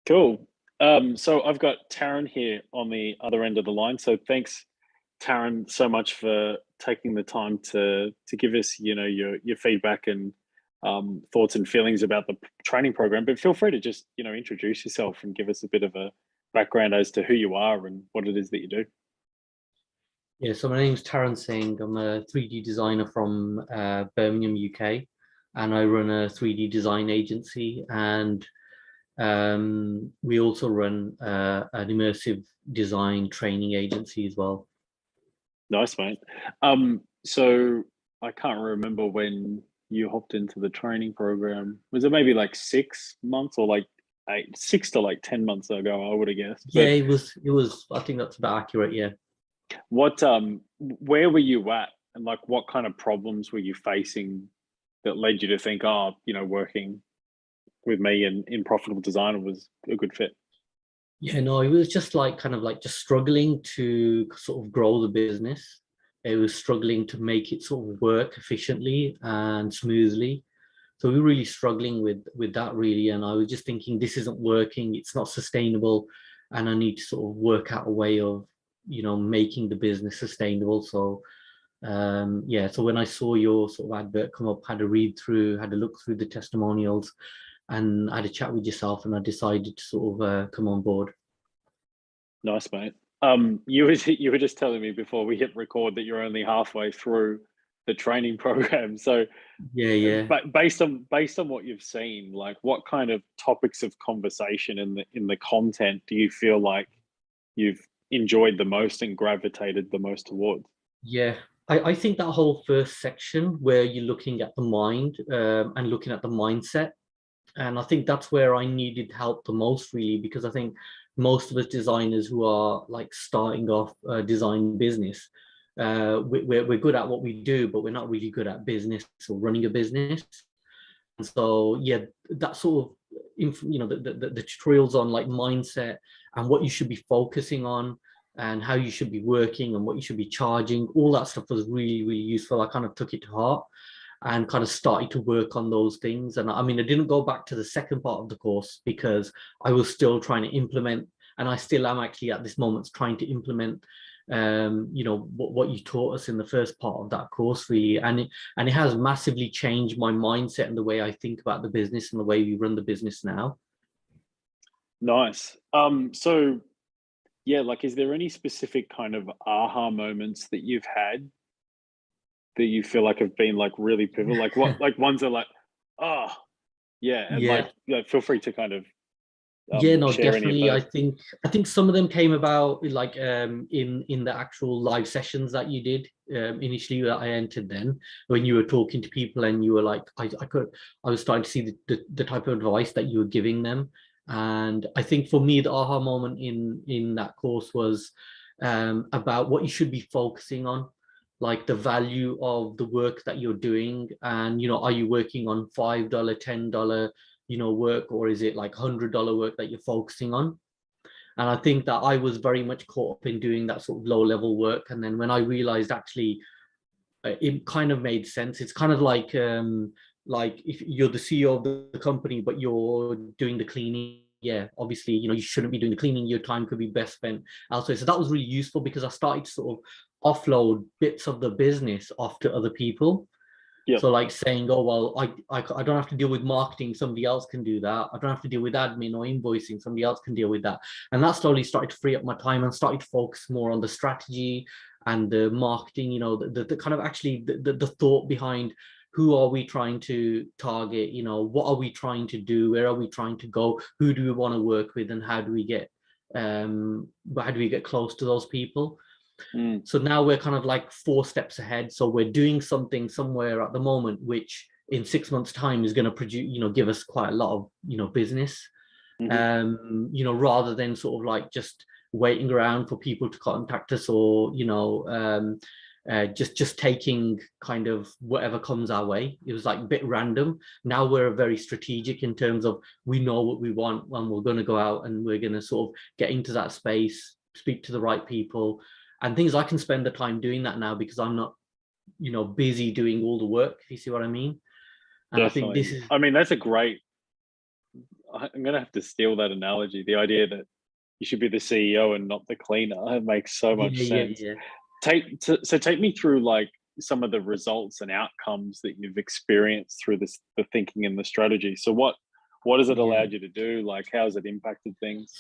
Cool. So I've got Taran here on the other end of the line. So thanks, Taran, so much for taking the time to give us, your feedback and thoughts and feelings about the training program. But feel free to just, introduce yourself and give us a bit of a background as to who you are and what it is that you do. Yeah, so my name's Taran Singh. I'm a 3D designer from Birmingham, UK, and I run a 3D design agency. And we also run an immersive design training agency as well. Nice, mate. So I can't remember when you hopped into the training program. Was it maybe like 6 months or like 6 to like 10 months ago, I would have guessed. Yeah, But it was. I think that's about accurate. Yeah. what where were you at and like what kind of problems were you facing that led you to think, oh, working with me in profitable design was a good fit? Yeah, no, it was just like kind of like just struggling to sort of grow the business. It was struggling to make it sort of work efficiently and smoothly. So we were really struggling with that really. And I was just thinking, this isn't working, it's not sustainable, and I need to sort of work out a way of, making the business sustainable. So yeah, so when I saw your sort of advert come up, had a read through, had a look through the testimonials, and I had a chat with yourself, and I decided to sort of come on board. Nice, mate. You were just telling me before we hit record that you're only halfway through the training program. So, Yeah, yeah. but based on what you've seen, like what kind of topics of conversation in the content do you feel like you've enjoyed the most and gravitated the most towards? Yeah, I think that whole first section where you're looking at the mind and looking at the mindset, and I think that's where I needed help the most, really, because I think most of us designers who are like starting off design business, we're good at what we do, but we're not really good at business or running a business. And so, yeah, that sort of, the tutorials on like mindset and what you should be focusing on and how you should be working and what you should be charging, all that stuff was really, really useful. I kind of took it to heart and kind of started to work on those things. And I mean, I didn't go back to the second part of the course because I was still trying to implement, and I still am actually at this moment trying to implement what you taught us in the first part of that course, really. And it has massively changed my mindset and the way I think about the business and the way we run the business now. Nice. So yeah, like, is there any specific kind of aha moments that you've had that you feel like have been like really pivotal? Like what, like ones are like, oh, yeah, and Yeah. feel free to kind of Yeah, no, share any of definitely. I those. think I think some of them came about like in the actual live sessions that you did initially that I entered then when you were talking to people and you were like I was starting to see the type of advice that you were giving them. And I think for me the aha moment in that course was about what you should be focusing on, like the value of the work that you're doing. And are you working on $5, $10 work, or is it like $100 work that you're focusing on? And I think that I was very much caught up in doing that sort of low level work. And then when I realized actually it kind of made sense. It's kind of like if you're the CEO of the company, but you're doing the cleaning. Yeah, obviously, you shouldn't be doing the cleaning. Your time could be best spent elsewhere. So that was really useful because I started to sort of offload bits of the business off to other people. Yep. So like saying, oh, well, I don't have to deal with marketing. Somebody else can do that. I don't have to deal with admin or invoicing. Somebody else can deal with that. And that slowly started to free up my time and started to focus more on the strategy and the marketing, the kind of actually the thought behind who are we trying to target, what are we trying to do? Where are we trying to go? Who do we want to work with? And how do we get close to those people? Mm. So now we're kind of like 4 steps ahead. So we're doing something somewhere at the moment, which in 6 months' time is going to produce, give us quite a lot of, business. Hmm. Rather than sort of like just waiting around for people to contact us or, just taking kind of whatever comes our way. It was like a bit random. Now we're very strategic in terms of we know what we want and we're going to go out and we're going to sort of get into that space, speak to the right people and things. I can spend the time doing that now because I'm not, busy doing all the work. You see what I mean? And I think this Definitely. is, I mean, that's a great I'm gonna have to steal that analogy. The idea that you should be the CEO and not the cleaner. It makes so Yeah, much yeah, sense. yeah. So take me through like some of the results and outcomes that you've experienced through this, the thinking and the strategy. So what has it Yeah. allowed you to do? Like how has it impacted things?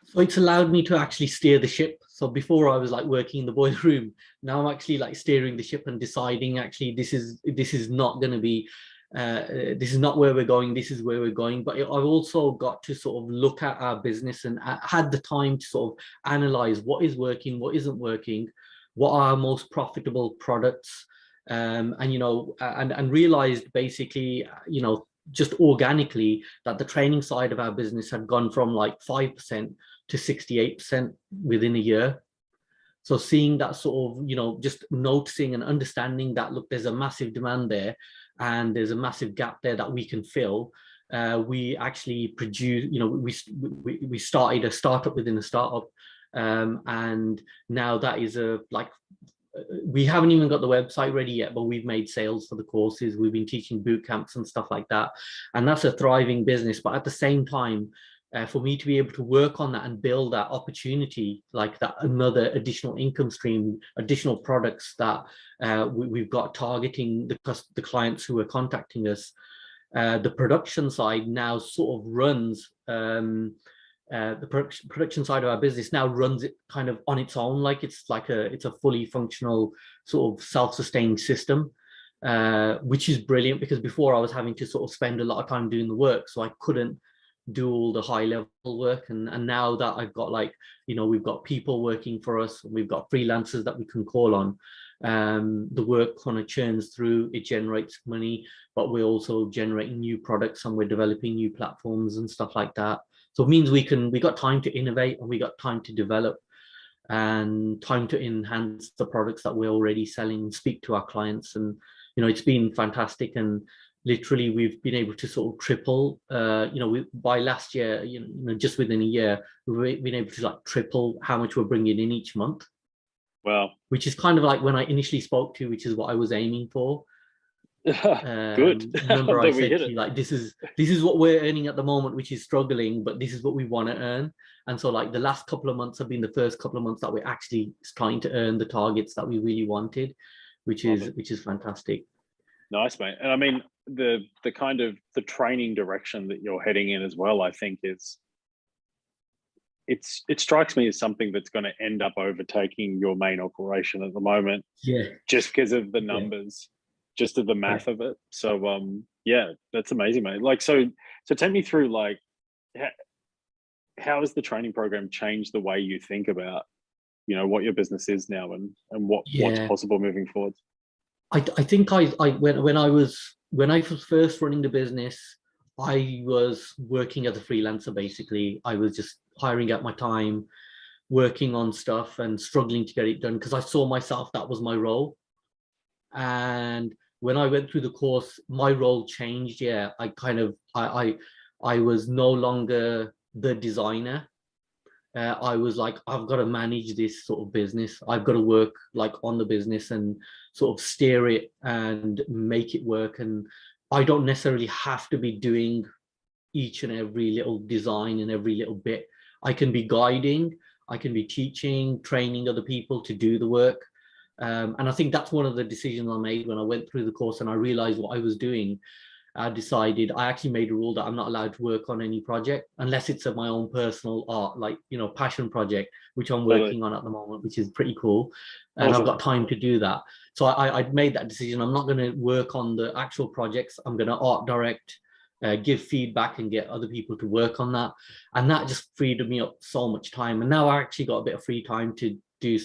So it's allowed me to actually steer the ship. So before I was like working in the boiler room. Now I'm actually like steering the ship and deciding actually this is not going to be this is not where we're going. This is where we're going. But I've also got to sort of look at our business and had the time to sort of analyze what is working, what isn't working, what are our most profitable products, and and realized basically just organically that the training side of our business had gone from like 5% to 68% within a year. So seeing that sort of, just noticing and understanding that, look, there's a massive demand there and there's a massive gap there that we can fill. We actually produce, we started a startup within a startup. And now that is we haven't even got the website ready yet, but we've made sales for the courses. We've been teaching boot camps and stuff like that. And that's a thriving business. But at the same time, for me to be able to work on that and build that opportunity, like that another additional income stream, additional products that we've got targeting the clients who are contacting us, the production side now sort of runs the production side of our business now runs it kind of on its own, like it's a fully functional sort of self-sustained system, which is brilliant because before I was having to sort of spend a lot of time doing the work, so I couldn't do all the high level work. And now that I've got we've got people working for us, we've got freelancers that we can call on, the work kind of churns through, it generates money, but we're also generating new products and we're developing new platforms and stuff like that. So it means we got time to innovate and we got time to develop and time to enhance the products that we're already selling, speak to our clients. And, it's been fantastic. And literally we've been able to sort of triple, by last year, just within a year, we've been able to like triple how much we're bringing in each month. Wow. Which is kind of like when I initially spoke to, which is what I was aiming for. Good. Remember I Then we said hit to it. you, like, this is what we're earning at the moment, which is struggling, but this is what we want to earn. And so like the last couple of months have been the first couple of months that we're actually trying to earn the targets that we really wanted, which is fantastic. Nice, mate. And I mean, the kind of the training direction that you're heading in as well, I think it strikes me as something that's going to end up overtaking your main operation at the moment. Yeah. Just because of the numbers, just of the math of it. So yeah, that's amazing, mate. Like so take me through like how has the training program changed the way you think about what your business is now and what's possible moving forward? I think when I was first running the business, I was working as a freelancer. Basically, I was just hiring out my time, working on stuff and struggling to get it done because I saw myself that was my role. And when I went through the course, my role changed. Yeah, I was no longer the designer. I was like, I've got to manage this sort of business. I've got to work like on the business and sort of steer it and make it work. And I don't necessarily have to be doing each and every little design and every little bit. I can be guiding, I can be teaching, training other people to do the work. And I think that's one of the decisions I made when I went through the course and I realized what I was doing. I actually made a rule that I'm not allowed to work on any project unless it's my own personal art, like, passion project, which I'm working on at the moment, which is pretty cool. And I've got time to do that. So I made that decision. I'm not going to work on the actual projects. I'm going to art direct, give feedback and get other people to work on that. And that just freed me up so much time. And now I actually got a bit of free time to do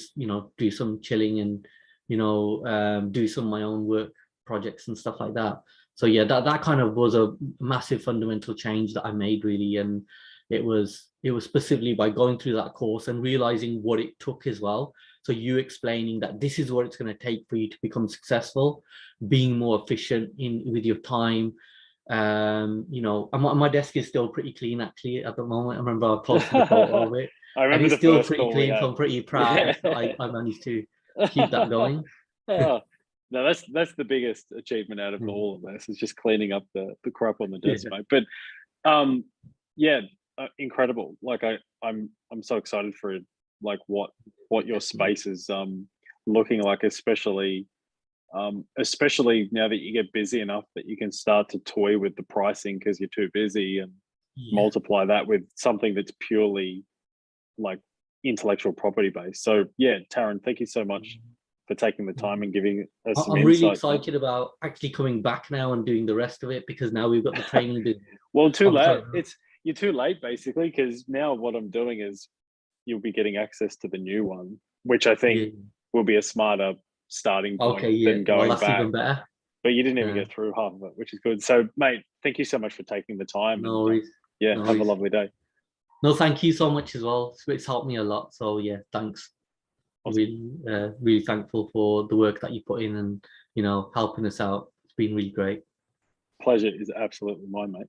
some chilling and, do some of my own work projects and stuff like that. So yeah, that kind of was a massive fundamental change that I made, really. And it was specifically by going through that course and realizing what it took as well. So you explaining that this is what it's going to take for you to become successful, being more efficient with your time. And my desk is still pretty clean actually at the moment. I remember I posted a photo of it. I remember and it's the still first pretty call we clean, so had. I'm pretty proud that I managed to keep that going. Oh, no, that's the biggest achievement out of all of this is just cleaning up the crap on the desk, mate. But Yeah, incredible. Like I'm so excited for like what your space is looking like, especially now that you get busy enough that you can start to toy with the pricing because you're too busy, and Yeah. multiply that with something that's purely like intellectual property based. So yeah, Taran, thank you so much for taking the time and giving us some I'm really insight. excited about actually coming back now and doing the rest of it because now we've got the training business. Well, too I'm late. quite, It's You're too late basically, because now what I'm doing is you'll be getting access to the new one, which I think yeah. will be a smarter starting Okay, point yeah. than Well, going that's back. even better. But you didn't even Uh, get through half of it, which is good. So, mate, thank you so much for taking the time, no and worries. yeah, No have a worries. lovely day. No, thank you so much as well. It's helped me a lot. So yeah, thanks. Awesome. Really thankful for the work that you put in and helping us out. It's been really great. Pleasure is absolutely mine, mate.